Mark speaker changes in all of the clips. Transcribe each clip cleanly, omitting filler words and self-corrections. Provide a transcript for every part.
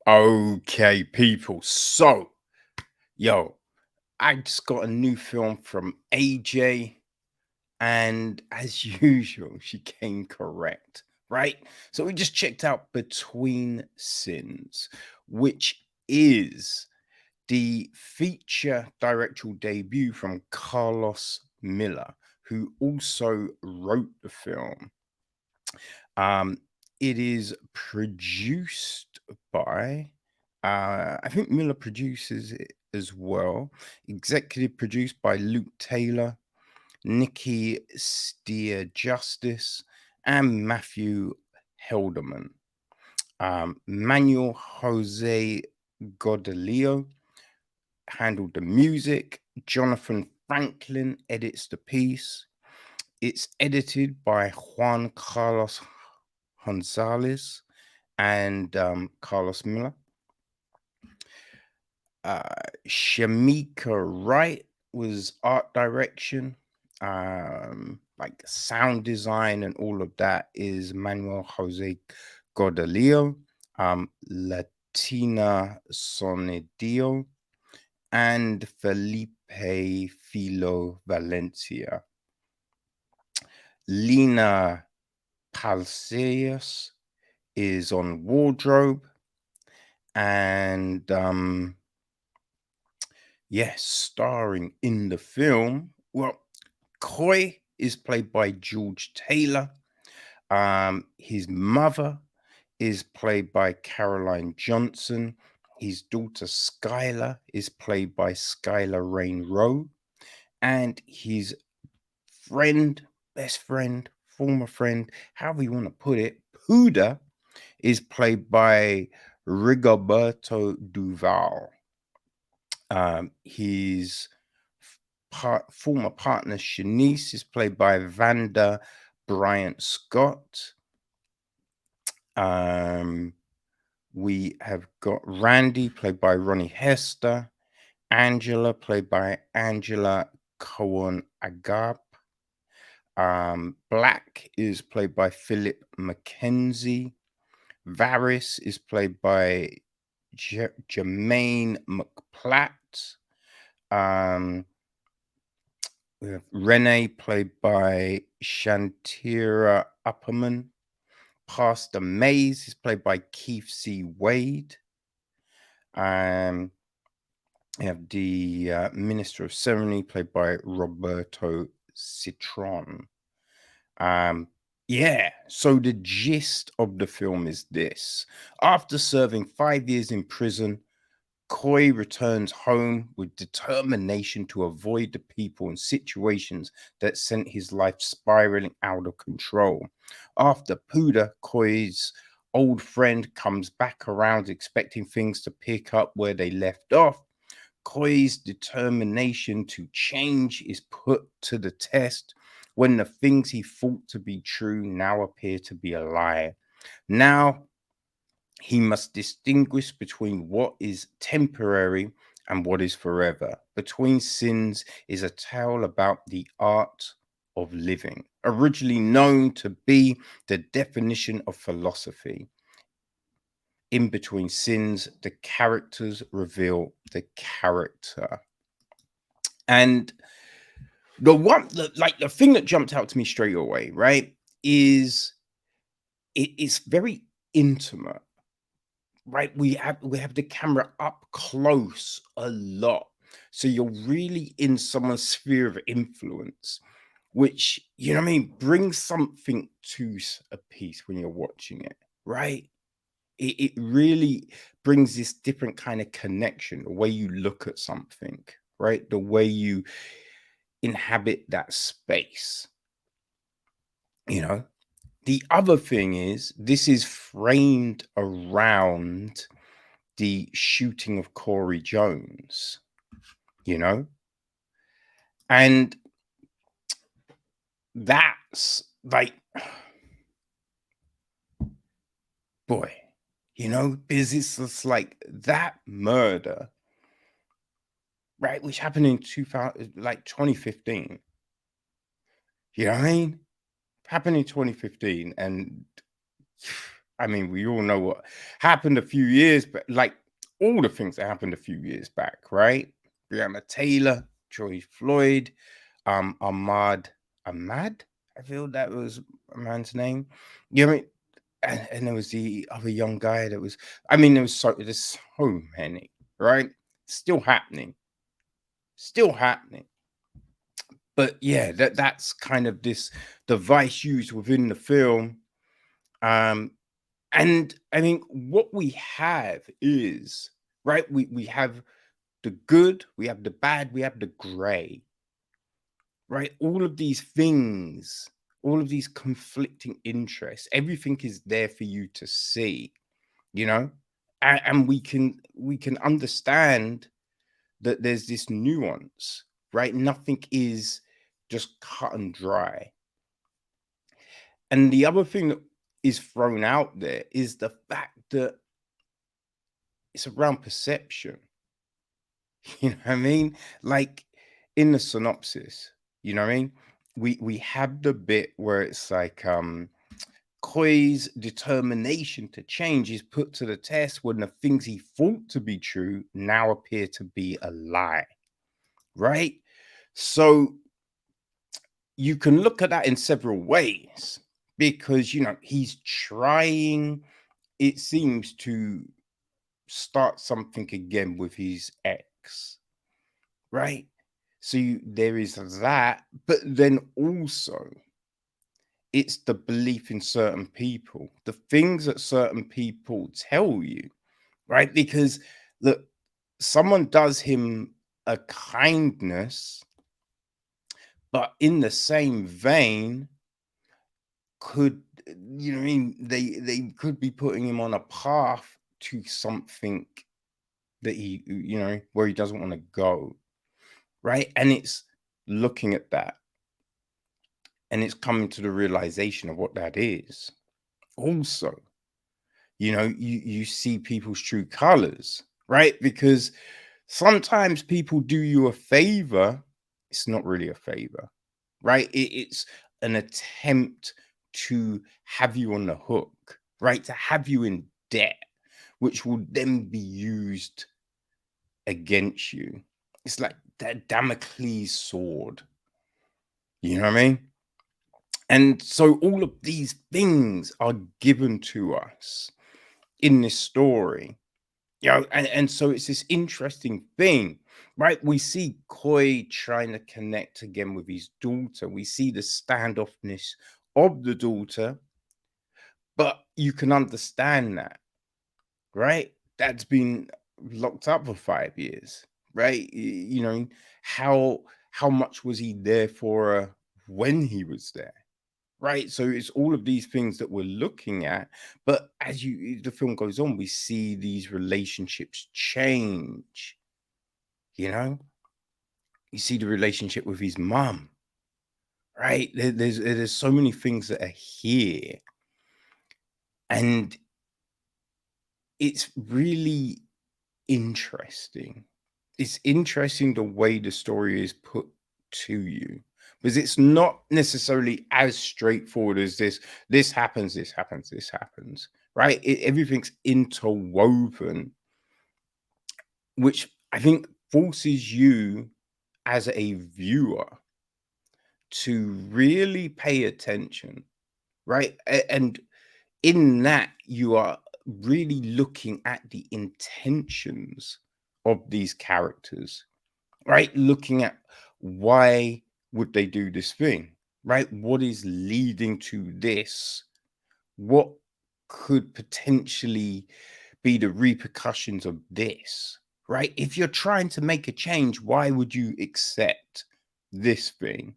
Speaker 1: Okay, people. So, yo, I just got a new film from AJ, and as usual, she came correct, right? So, we just checked out Between Sins, which is the feature directorial debut from Carlos Miller, who also wrote the film. Um, it is produced by, I think Miller produces it as well. Executive produced by Luke Taylor, Nikki Steer Justice, and Matthew Helderman. Manuel Jose Godalio handled the music. Jonathan Franklin edits the piece. It's edited by Juan Carlos Gonzalez and Carlos Miller. Shamika Wright was art direction. Like sound design and all of that is Manuel Jose Godalio, Latina Sonidio, and Felipe Filo Valencia. Lina Palceos is on wardrobe, and yes, starring in the film. Well, Coy is played by George Taylor. His mother is played by Caroline Johnson. His daughter Skylar is played by Skylar Rain Rowe, and his friend, best friend, former friend, however you want to put it, Pudda, is played by Rigoberto Duval. His former partner Shanice is played by Vanda Bryant-Scott. We have got Randy played by Ronnie Hester, Angela played by Angela Kohn-Agape. Black is played by Philip Mackenzie. Varys is played by Jermaine McPlatt. We have Renee played by Shantira Upperman. Pastor Mays is played by Keith C. Wade. We have the Minister of Ceremony played by Roberto Citron. Yeah, so the gist of the film is this. After serving 5 years in prison, Coy returns home with determination to avoid the people and situations that sent his life spiraling out of control. After Pudda, Coy's old friend, comes back around expecting things to pick up where they left off, Coy's determination to change is put to the test when the things he thought to be true now appear to be a lie. Now he must distinguish between what is temporary and what is forever. Between Sins is a tale about the art of living, originally known to be the definition of philosophy. In Between Sins, the characters reveal the character. And the thing that jumped out to me straight away, right, is it's very intimate, right? We have the camera up close a lot, so you're really in someone's sphere of influence, which, you know what I mean, brings something to a piece when you're watching it, right? It really brings this different kind of connection, the way you look at something, right? The way you inhabit that space, you know. The other thing is, this is framed around the shooting of Corey Jones, you know, and that's like, boy, you know, because it's just like that murder, right, which happened in 2000, like 2015. You know what I mean? Happened in 2015, and I mean, we all know what happened a few years, but like all the things that happened a few years back, right? Breonna Taylor, George Floyd, Ahmad, I feel that was a man's name. You know what I mean? And there was the other young guy that was, I mean, there's so many, right? Still happening. But yeah, that's kind of this device used within the film. Um, and I think what we have is, right, we have the good, we have the bad, we have the gray, right? All of these things, all of these conflicting interests, everything is there for you to see, you know, and we can understand that there's this nuance, right? Nothing is just cut and dry. And the other thing that is thrown out there is the fact that it's around perception. You know what I mean? Like in the synopsis, you know what I mean? We have the bit where it's like Koi's determination to change is put to the test when the things he thought to be true now appear to be a lie. Right? So you can look at that in several ways because he's trying, it seems, to start something again with his ex, right? So there is that, but then also it's the belief in certain people, the things that certain people tell you, right? Because look, someone does him a kindness, but in the same vein, could you know what I mean? They could be putting him on a path to something that where he doesn't want to go, right? And it's looking at that and it's coming to the realization of what that is. Also, you see people's true colors, right? Because sometimes people do you a favor, it's not really a favor, right? It's an attempt to have you on the hook, right? To have you in debt, which will then be used against you. It's like that Damocles sword. You know what I mean? And so all of these things are given to us in this story. And so it's this interesting thing, right? We see Koi trying to connect again with his daughter. We see the standoffness of the daughter, but you can understand that, right? That's been locked up for 5 years, right? How much was he there for her when he was there? Right. So it's all of these things that we're looking at. But as the film goes on, we see these relationships change. You know, you see the relationship with his mom, right? There's so many things that are here. And it's really interesting. It's interesting the way the story is put to you. Because it's not necessarily as straightforward as this happens, this happens, this happens, right? Everything's interwoven, which I think forces you as a viewer to really pay attention, right? And in that, you are really looking at the intentions of these characters, right? Looking at why would they do this thing, right? What is leading to this? What could potentially be the repercussions of this, right? If you're trying to make a change, why would you accept this thing?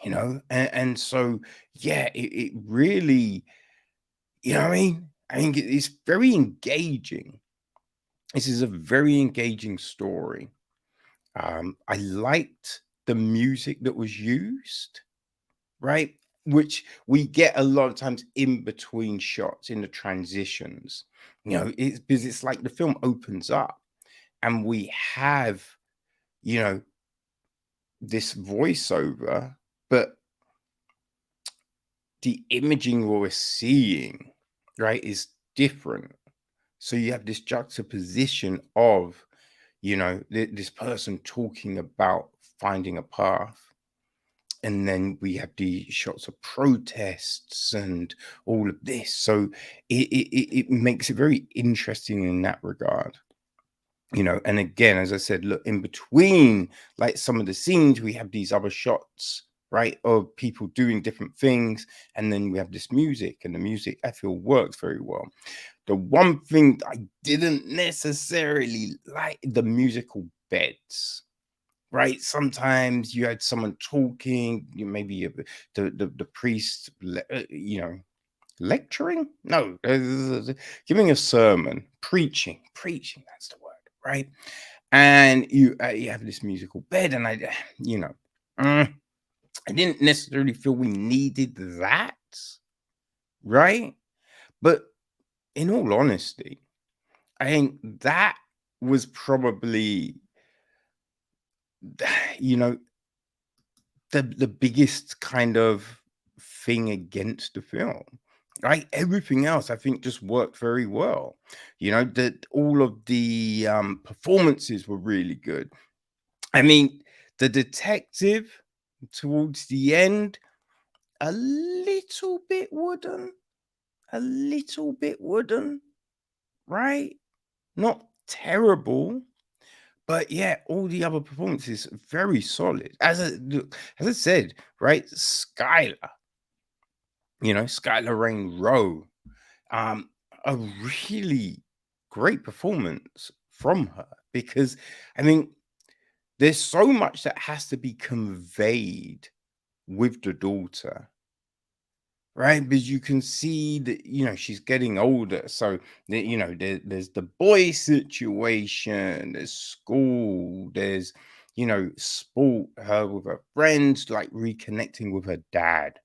Speaker 1: And so, yeah, it really, you know what I mean? I think it's very engaging. This is a very engaging story. I liked the music that was used, right? Which we get a lot of times in between shots in the transitions. It's because it's like the film opens up and we have, you know, this voiceover, but the imaging we're seeing right, is different. So you have this juxtaposition of, this person talking about finding a path. And then we have the shots of protests and all of this. So it makes it very interesting in that regard. And again, as I said, look, in between like some of the scenes, we have these other shots, right, of people doing different things, and then we have this music, and the music I feel works very well. The one thing I didn't necessarily like, the musical beds, right? Sometimes you had someone talking, maybe the priest, lecturing, no, giving a sermon, preaching, that's the word, right? And you have this musical bed, and I didn't necessarily feel we needed that, right? But in all honesty, I think that was probably, you know, the biggest kind of thing against the film. Right, everything else I think just worked very well. That all of the performances were really good. I mean, the detective towards the end, a little bit wooden, a little bit wooden, right? Not terrible, but yeah, all the other performances very solid. As I said, right, Skylar Rain Rowe, um, a really great performance from her, because I mean, there's so much that has to be conveyed with the daughter, right? Because you can see that, she's getting older. So, there's the boy situation, there's school, there's, sport, her with her friends, like reconnecting with her dad.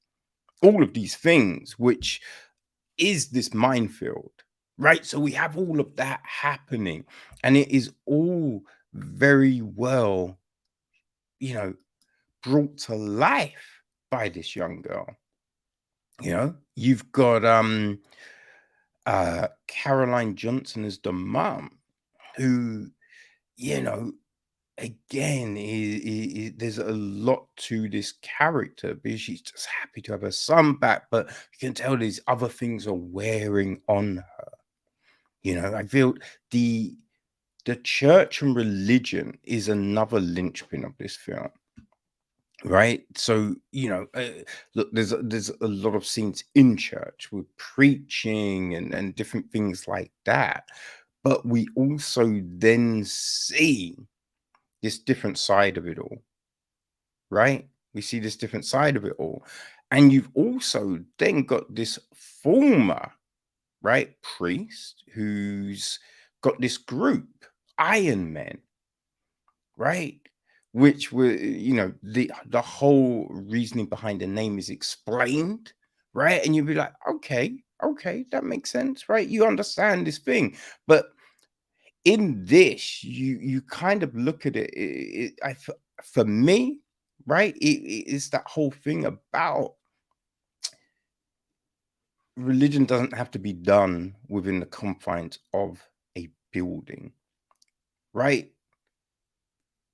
Speaker 1: All of these things, which is this minefield, right? So we have all of that happening, and it is all very well, you know, brought to life by this young girl. You've got Caroline Johnson as the mum, who, you know, again, there's a lot to this character, because she's just happy to have her son back, but you can tell these other things are wearing on her. I feel the the church and religion is another linchpin of this film, right? So, look, there's a lot of scenes in church with preaching and different things like that, but we also then see this different side of it all, right? We see this different side of it all, and you've also then got this former, right, priest who's got this group, Iron Men, right? Which were, the whole reasoning behind the name is explained, right? And you'd be like, okay, that makes sense, right? You understand this thing. But in this, you kind of look at for me, right? It's that whole thing about religion doesn't have to be done within the confines of a building, right?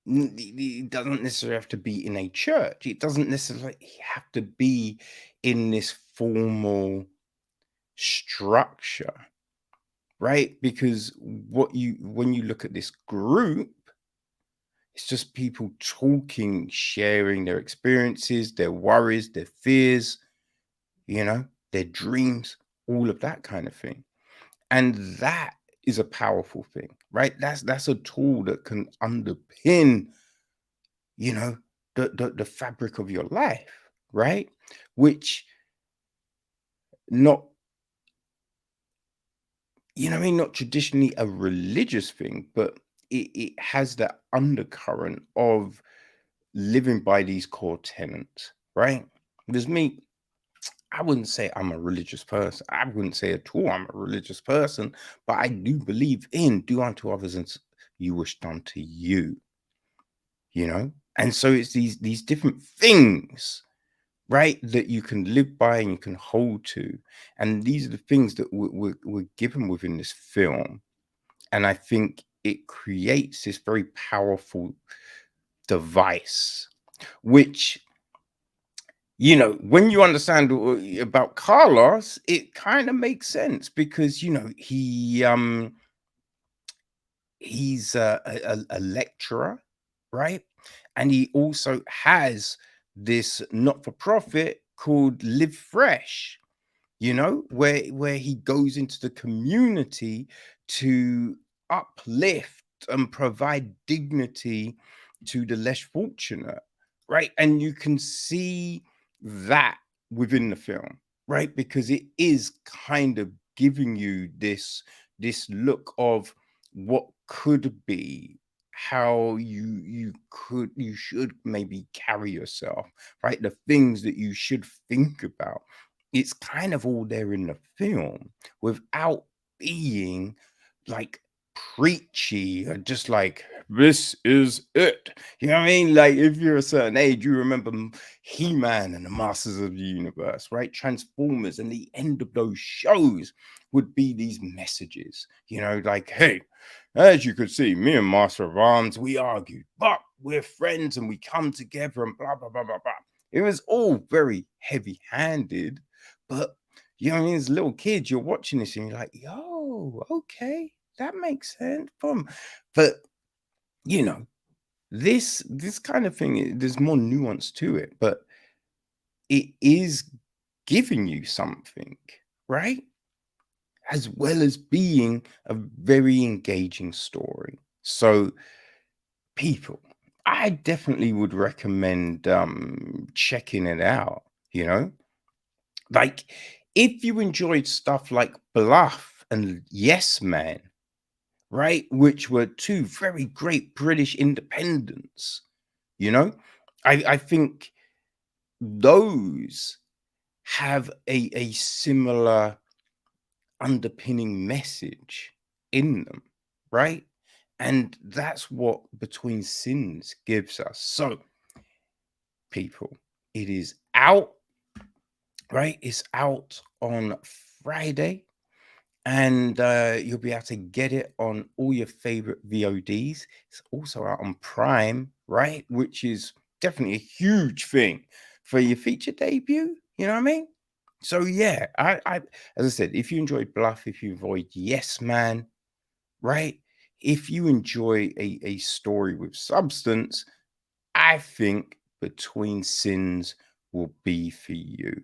Speaker 1: It doesn't necessarily have to be in a church. It doesn't necessarily have to be in this formal structure, right? Because when you look at this group, it's just people talking, sharing their experiences, their worries, their fears, their dreams, all of that kind of thing. And that is a powerful thing, right? That's a tool that can underpin, you know, the fabric of your life, right? Which, not, I mean, not traditionally a religious thing, but it has that undercurrent of living by these core tenets, right? Because me, I wouldn't say I'm a religious person. I wouldn't say at all I'm a religious person, but I do believe in do unto others as you wish done to you, And so it's these different things, right? That you can live by and you can hold to. And these are the things that we're given within this film. And I think it creates this very powerful device, which, when you understand about Carlos, it kind of makes sense because, he's a lecturer, right? And he also has this not-for-profit called Live Fresh, where he goes into the community to uplift and provide dignity to the less fortunate, right? And you can see that within the film, right? Because it is kind of giving you this look of what could be, how you should maybe carry yourself, right? The things that you should think about. It's kind of all there in the film without being like preachy or just like, this is it. You know what I mean? Like, if you're a certain age, you remember He-Man and the Masters of the Universe, right? Transformers, and the end of those shows would be these messages, like, hey, as you could see, me and Master of Arms, we argued, but we're friends and we come together and blah, blah, blah, blah, blah. It was all very heavy handed, but as little kids, you're watching this and you're like, yo, okay, that makes sense. But this kind of thing, there's more nuance to it, but it is giving you something, right? As well as being a very engaging story. So, people, I definitely would recommend checking it out, like, if you enjoyed stuff like Bluff and Yes Man, right, which were two very great British independents, you know, I think those have a similar underpinning message in them, right? And that's what Between Sins gives us. So, people, it is out, right? It's out on Friday, and you'll be able to get it on all your favorite VODs. It's also out on Prime, right? Which is definitely a huge thing for your feature debut. You know what I mean? So yeah, I as I said, if you enjoyed Bluff, if you enjoyed Yes Man, right? If you enjoy a story with substance, I think Between Sins will be for you.